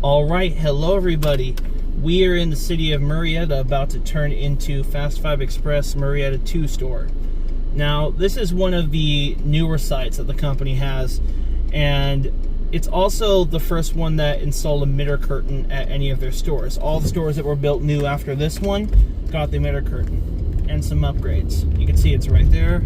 Alright, hello everybody. We are in the city of Murrieta, about to turn into Fast5Xpress Murrieta 2 store. Now, this is one of the newer sites that the company has, and it's also the first one that installed a emitter curtain at any of their stores. All the stores that were built new after this one got the emitter curtain and some upgrades. You can see it's right there.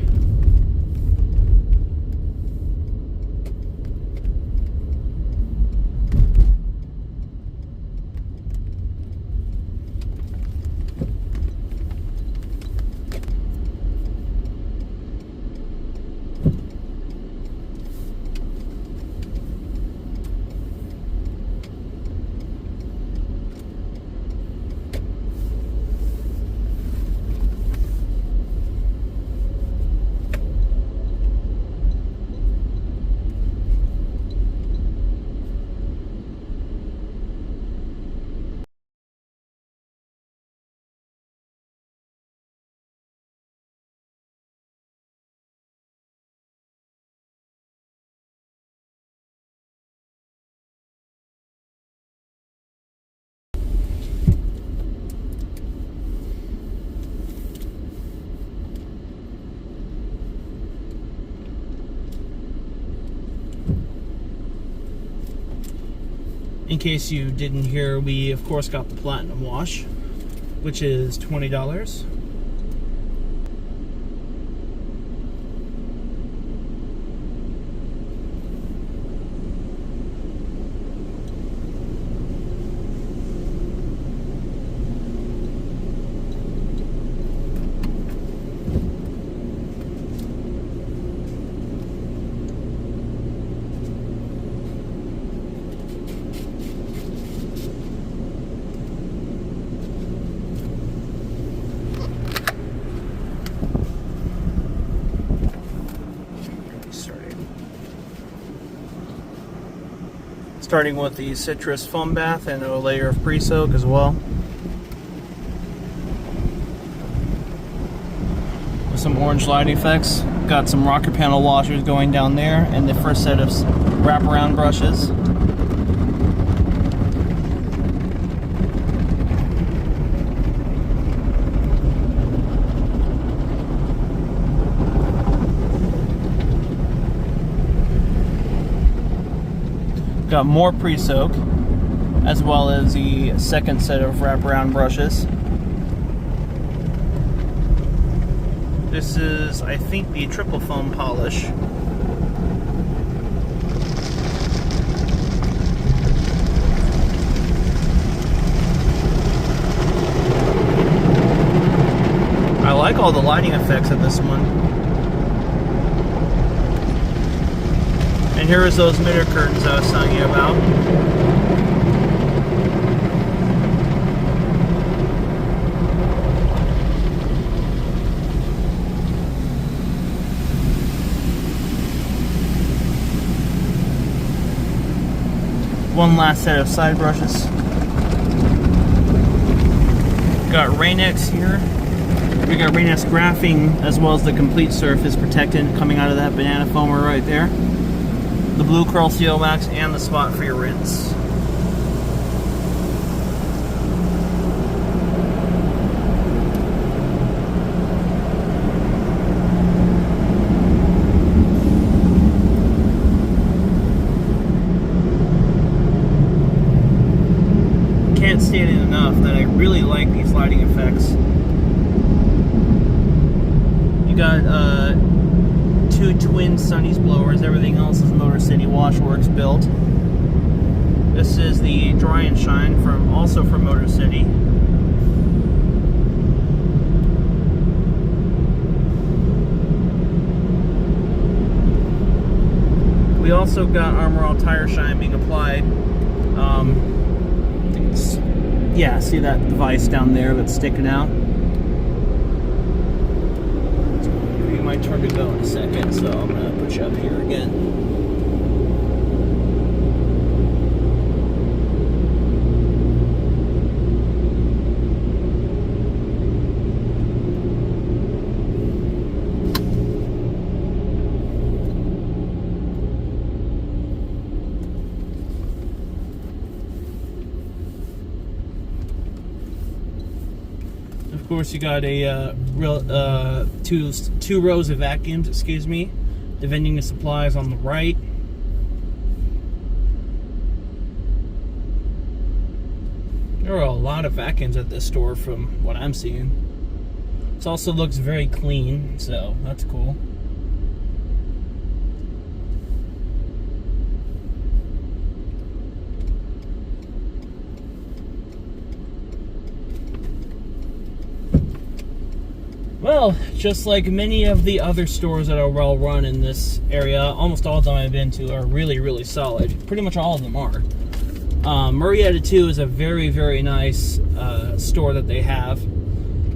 In case you didn't hear, we of course got the Platinum Wash, which is $20. Starting with the citrus foam bath and a layer of pre-soak as well. With some orange light effects. Got some rocker panel washers going down there and the first set of wraparound brushes. Got more pre-soak, as well as the second set of wraparound brushes. This is, I think, the triple foam polish. I like all the lighting effects of this one. And here is those emitter curtains I was telling you about. One last set of side brushes. Got Rain-X here. We got Rain-X graphing as well as the complete surface protectant coming out of that banana foamer right there. The blue curl seal wax and the spot for your rinse. Can't state it enough that I really like these lighting effects. You got two twin Sunny's blowers. Everything else is Motor City Washworks built. This is the Dry and Shine also from Motor City. We also got Armor All Tire Shine being applied. Yeah, see that device down there that's sticking out? My turn to go in a second, so I'm going to put you up here again. course, you got a two rows of vacuums, excuse me. The vending of supplies on the right. There are a lot of vacuums at this store from what I'm seeing. This also looks very clean, so that's cool. Well, just like many of the other stores that are well run in this area, almost all of them I've been to are really, really solid. Pretty much all of them are. Murrieta 2 is a very, very nice store that they have.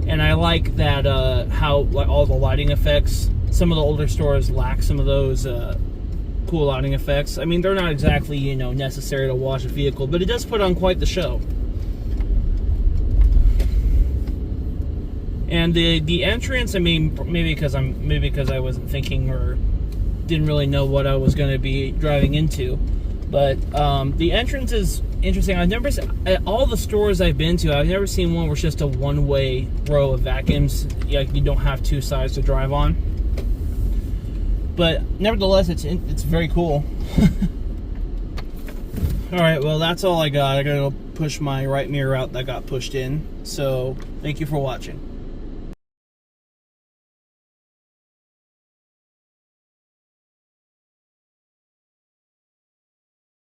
And I like that how all the lighting effects, some of the older stores lack some of those cool lighting effects. I mean, they're not exactly, you know, necessary to wash a vehicle, but it does put on quite the show. And the entrance, I mean, maybe because I wasn't thinking or didn't really know what I was going to be driving into, but the entrance is interesting. I've never at all the stores I've been to, I've never seen one where it's just a one-way row of vacuums. Like, you don't have two sides to drive on. But nevertheless, it's very cool. All right, well, that's all I got. I gotta go push my right mirror out that got pushed in. So thank you for watching.